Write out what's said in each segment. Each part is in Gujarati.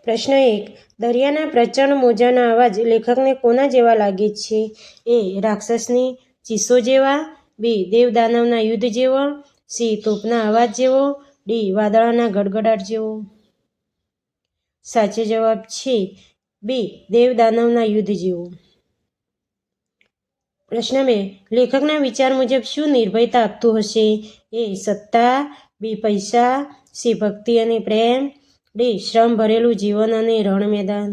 પ્રશ્ન 1. દરિયાના પ્રચંડ મોજાના અવાજ લેખકને કોના જેવા લાગે છે? એ. રાક્ષસની ચીસો જેવા. બી. દેવદાનવના યુદ્ધ જેવો. સી. તોપના અવાજ જેવો. ડી. વાદળાના ગડગડાટ જેવો. સાચો જવાબ છે બી. દેવદાનવના યુદ્ધ જેવો. પ્રશ્ન 2. લેખકના વિચાર મુજબ શું નિર્ભયતા આપતું હશે? એ. સત્તા. બી. પૈસા. સી. ભક્તિ અને પ્રેમ. ડી. શ્રમ ભરેલું જીવન અને રણ મેદાન.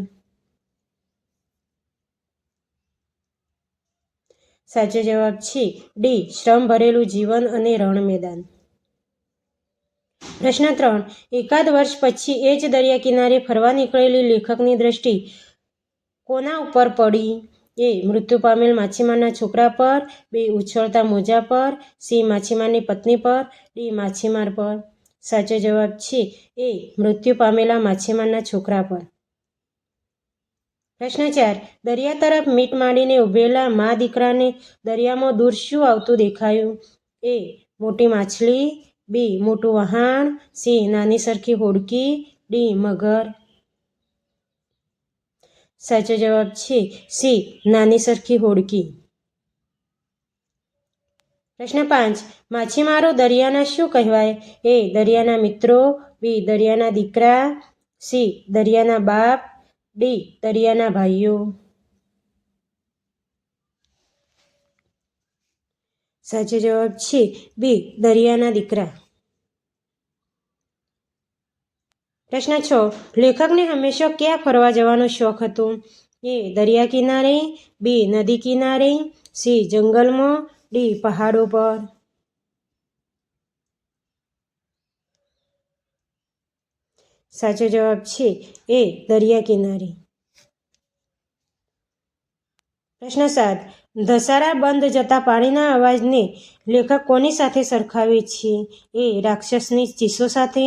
સાચો જવાબ છે ડી. શ્રમ ભરેલું જીવન અને રણ મેદાન. પ્રશ્ન 3. એકાદ વર્ષ પછી એ જ દરિયા કિનારે ફરવા નીકળેલી લેખકની દ્રષ્ટિ કોના ઉપર પડી? એ. મૃત્યુ પામેલ માછીમારના છોકરા પર. બી. ઉછળતા મોજા પર. સી. માછીમારની પત્ની પર. ડી. માછીમાર પર. સાચો જવાબ છે એ. મૃત્યુ પામેલા માછીમારના છોકરા પર. પ્રશ્ન 4. દરિયા તરફ મીટ માંડીને ઉભેલા મા દીકરાને દરિયામાં દૂર શું આવતું દેખાયું? એ. મોટી માછલી. બી. મોટું વહાણ. સી. નાની સરખી હોડકી. ડી. મગર. સાચો જવાબ છે સી. નાની સરખી હોડકી. પ્રશ્ન 5. માછીમારો દરિયાના શું કહેવાય? એ. દરિયાના મિત્રો. બી. દરિયાના દીકરા. સી. દરિયાના બાપ. ડી. દરિયાના ભાઈઓ. સાચો જવાબ છે બી. દરિયાના દીકરા. પ્રશ્ન 6. લેખકને હંમેશા ક્યાં ફરવા જવાનો શોખ હતો? એ. દરિયા કિનારે. બી. નદી કિનારે. સી. જંગલમાં. ડી. પહાડો પર. સાચો જવાબ છે એ. દરિયા કિનારે. પ્રશ્ન 7. ધસારા બંધ જતા પાણીના અવાજને લેખક કોની સાથે સરખાવે છે? એ. રાક્ષસની ચીસો સાથે.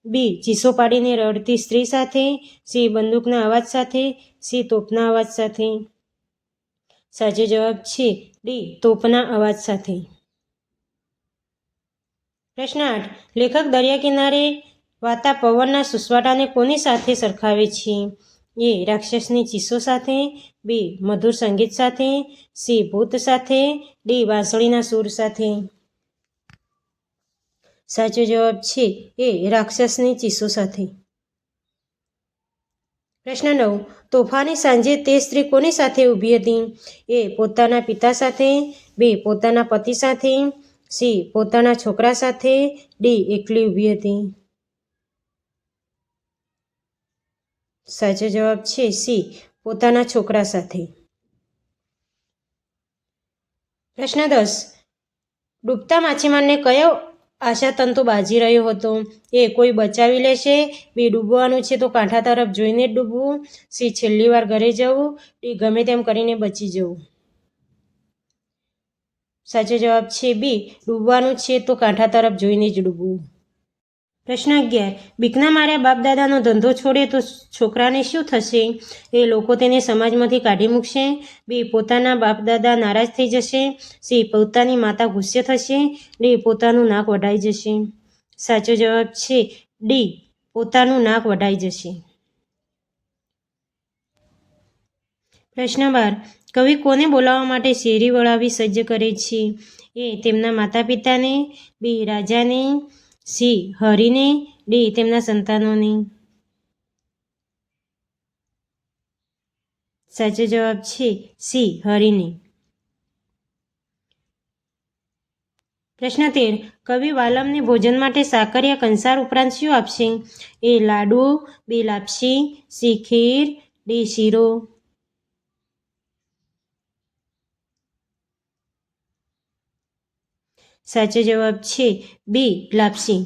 બી. ચીસો પાડીને રડતી સ્ત્રી સાથે. સી. બંદૂકના અવાજ સાથે. સી. તોપના અવાજ સાથે. સાચો જવાબ છે ડી. તોપના અવાજ સાથે. પ્રશ્ન 8. લેખક દરિયા કિનારે વાતા પવનના સુસવાટાને કોની સાથે સરખાવે છે? એ. રાક્ષસની ચીસો સાથે. બી. મધુર સંગીત સાથે. સી. ભૂત સાથે. ડી. વાંસળીના સૂર સાથે. સાચો જવાબ છે એ. રાક્ષસની ચીસો સાથે. પ્રશ્ન 9. તોફાની સાંજે તે સ્ત્રી કોની સાથે ઊભી હતી? એ. પોતાના પિતા સાથે. બી. પોતાના પતિ સાથે. સી. પોતાના છોકરા સાથે. ડી. એકલી ઊભી હતી. સાચો જવાબ છે સી. પોતાના છોકરા સાથે. પ્રશ્ન 10. ડૂબતા માછીમારને કયો આશાતંતુ બાજી રહ્યો હતો? એ. કોઈ બચાવી લેશે. બી. ડૂબવાનું છે તો કાંઠા તરફ જોઈને જ ડૂબવું. સી. છેલ્લી વાર ઘરે જવું. ડી. ગમે તેમ કરીને બચી જવું. સાચો જવાબ છે બી. ડૂબવાનું છે તો કાંઠા તરફ જોઈને જ ડૂબવું. પ્રશ્ન 11. બીકના માર્યા બાપ દાદાનો ધંધો છોડે તો છોકરાને શું થશે? એ. લોકો તેને સમાજમાંથી કાઢી મૂકશે. બી. પોતાના બાપ દાદા નારાજ થઈ જશે. સી. પોતાની માતા ગુસ્સે થશે. ડી. પોતાનું નાક વઢાઈ જશે. સાચો જવાબ છે ડી. પોતાનું નાક વઢાઈ જશે. પ્રશ્ન 12. કવિ કોને બોલાવવા માટે શેરી વળાવી સજ્જ કરે છે? એ. તેમના માતા પિતાને. બી. રાજાને. સી. હરિને. ડી. તેમના સંતાનોને. સાચો જવાબ છે સી. હરિને. પ્રશ્ન 13. કવિ વાલમને ભોજન માટે સાકરિયા કંસાર ઉપરાંત શું આપશે? એ. લાડુ. બી. લાપસી. સી. ખીર. ડી. શીરો. સાચો જવાબ છે બી. લાપસી.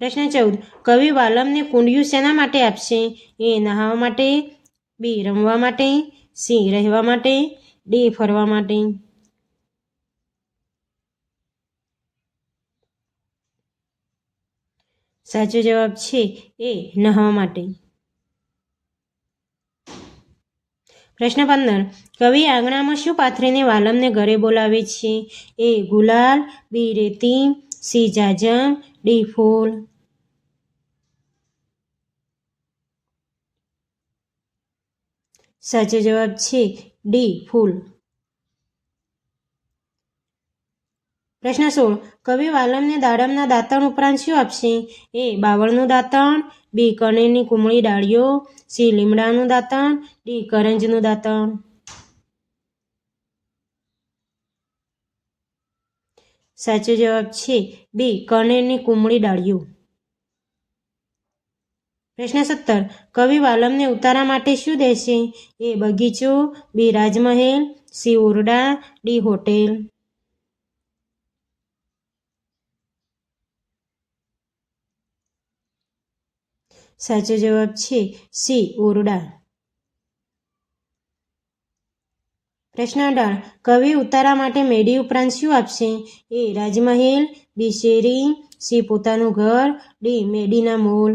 પ્રશ્ન 14. કવિ વાલમને કુંડિયું શેના માટે આપશે? એ. નહાવા માટે. બી. રમવા માટે. સી. રહેવા માટે. ડી. ફરવા માટે. સાચો જવાબ છે એ. નહાવા માટે. પ્રશ્ન 15. કવિ આંગણામાં શું પાથરીને વાલમને ઘરે બોલાવે છે? એ. ગુલાલ. બી. રેતી. સી. જાજમ. ડી. ફૂલ. સાચો જવાબ છે ડી ફૂલ. પ્રશ્ન 16. કવિ વાલમને દાડમના દાંતણ ઉપરાંત શું આપશે? એ બાવળનું દાંતણ, બી કનેરની કુમળી ડાળીઓ, સી લીમડાનું દાંતણ, ડી કરંજનું દાંતણ. સાચો જવાબ છે બી કનેરની કુમળી ડાળીઓ. પ્રશ્ન 17. કવિ વાલમને ઉતારા માટે શું દેશે? એ બગીચો, બી રાજમહેલ, સી ઓરડા, ડી હોટેલ. સાચો જવાબ છે સી ઓરડા. પ્રશ્ન 18. કવિ ઉતારા માટે મેડી ઉપરાંત શું આપશે? એ રાજમહેલ, બી શેરી, સી પોતાનું ઘર, ડી મેડીના મોલ.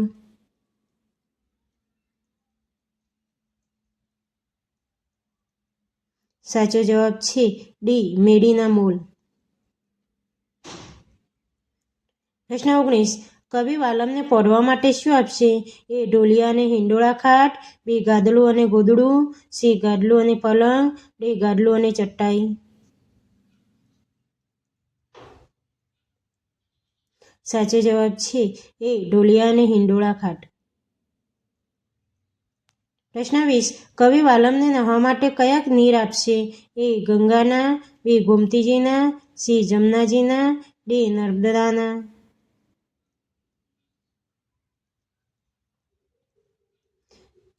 સાચો જવાબ છે ડી મેડીના મોલ. પ્રશ્ન 19. કવિ વાલમને પડવા માટે શું આપશે? એ ઢોલિયા અને હિંડોળા ખાટ, બી ગાદલું અને ગોદડું, સી ગાદલું અને પલંગ, ડી ગાદલું અને ચટાઈ. સાચો જવાબ છે એ ઢોલિયા અને હિંડોળા ખાટ. પ્રશ્ન 20. કવિ વાલમને નહાવા માટે કયા નીર આપશે? એ ગંગાના, બી ગોમતીજીના, સી જમનાજીના, ડી નર્મદાના.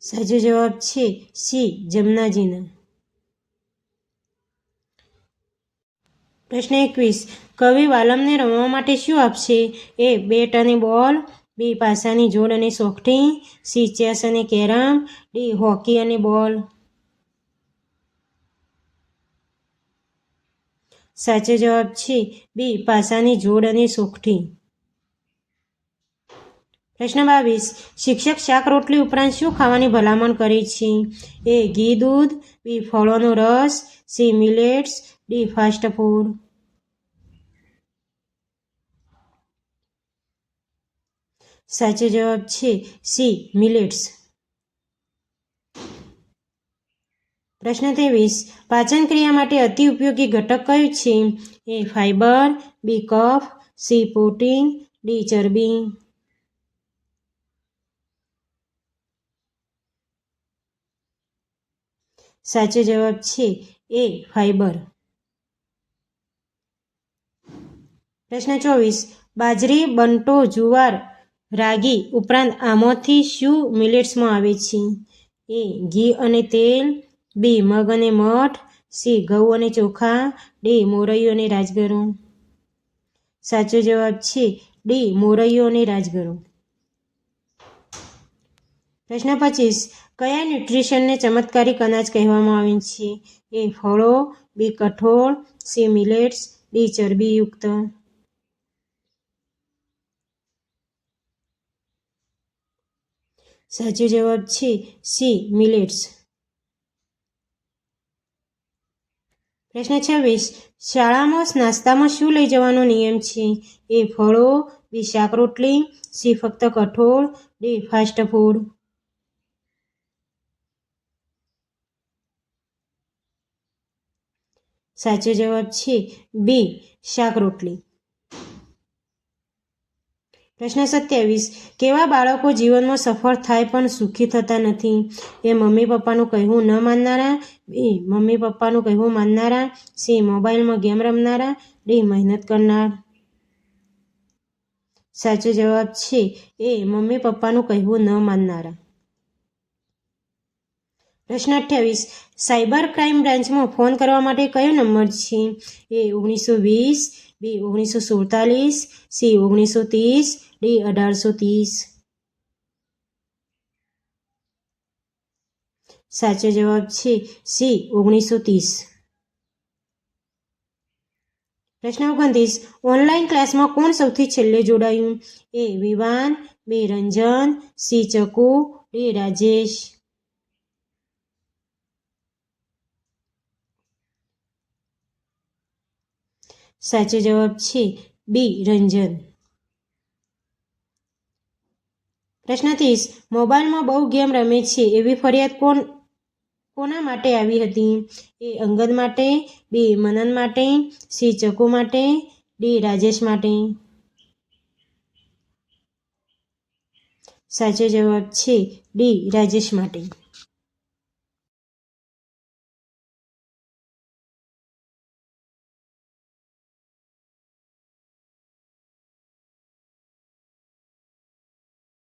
સાચો જવાબ છે સી જમનાજીના. પ્રશ્ન 21. કવિ વાલમને રમવા માટે શું આપશે? એ બેટ અને બોલ, બી પાસાની જોડ અને સોગઠી, સી ચેસ અને કેરમ, ડી હોકી અને બોલ. સાચો જવાબ છે બી પાસાની જોડ અને સોગઠી. પ્રશ્ન 22. શિક્ષક શાક રોટલી ઉપરાંત શું ખાવાની ભલામણ કરે છે? એ ઘી દૂધ, બી ફળોનો રસ, C millets, D fast food. સાચો જવાબ છે સી મિલેટ્સ. પ્રશ્ન 23. પાચન ક્રિયા માટે અતિ ઉપયોગી ઘટક કયું છે? એ ફાઇબર, બી કફ, સી પ્રોટીન, ડી ચરબી. સાચો જવાબ છે એ ફાઇબર. પ્રશ્ન 24. બાજરી, બંટો, જુવાર, રાગી ઉપરાંત આમાંથી શું મિલેટ્સમાં આવે છે? એ ઘી અને તેલ, બી મગ અને મઠ, સી ઘઉં અને ચોખા, ડી મોરૈયું અને રાજગરો. સાચો જવાબ છે ડી મોરૈયું અને રાજગરો. પ્રશ્ન 25. કયા ન્યુટ્રિશનને ચમત્કારિક અનાજ કહેવામાં આવે છે? એ ફળો, બી કઠોળ, સી મિલેટ્સ, ડી ચરબીયુક્ત. સાચો જવાબ છે સી મિલેટ્સ. પ્રશ્ન 26. શાળામાં નાસ્તામાં શું લઈ જવાનો નિયમ છે? એ ફળો, બી શાક રોટલી, સી ફક્ત કઠોળ, ડી ફાસ્ટ ફૂડ. સાચો જવાબ છે બી શાક રોટલી. પ્રશ્ન 27. કેવા બાળકો જીવનમાં સફળ થાય પણ સુખી થતા નથી? એ મમ્મી પપ્પાનું કહેવું ન માનનારા, બી મમ્મી પપ્પાનું કહેવું માનનારા, સી મોબાઈલમાં ગેમ રમનારા, ડી મહેનત કરનાર. સાચો જવાબ છે એ મમ્મી પપ્પાનું કહેવું ન માનનારા. પ્રશ્ન 28. સાયબર ક્રાઇમ બ્રાન્ચમાં ફોન કરવા માટે કયો નંબર છે? એ 1920, બી 1947, સી 1930, ડી 1830. સાચો જવાબ છે સી 1930. પ્રશ્ન 29. ઓનલાઈન ક્લાસમાં કોણ સૌથી છેલ્લે જોડાયું? એ વિવાન, બી રંજન, સી ચકુ, ડી રાજેશ. સાચો જવાબ છે બી રંજન. પ્રશ્ન 30. મોબાઈલમાં બહુ ગેમ રમે છે એવી ફરિયાદ કોણ કોના માટે આવી હતી? એ અંગદ માટે, બી મનન માટે, સી ચકુ માટે, ડી રાજેશ માટે. સાચો જવાબ છે ડી રાજેશ માટે.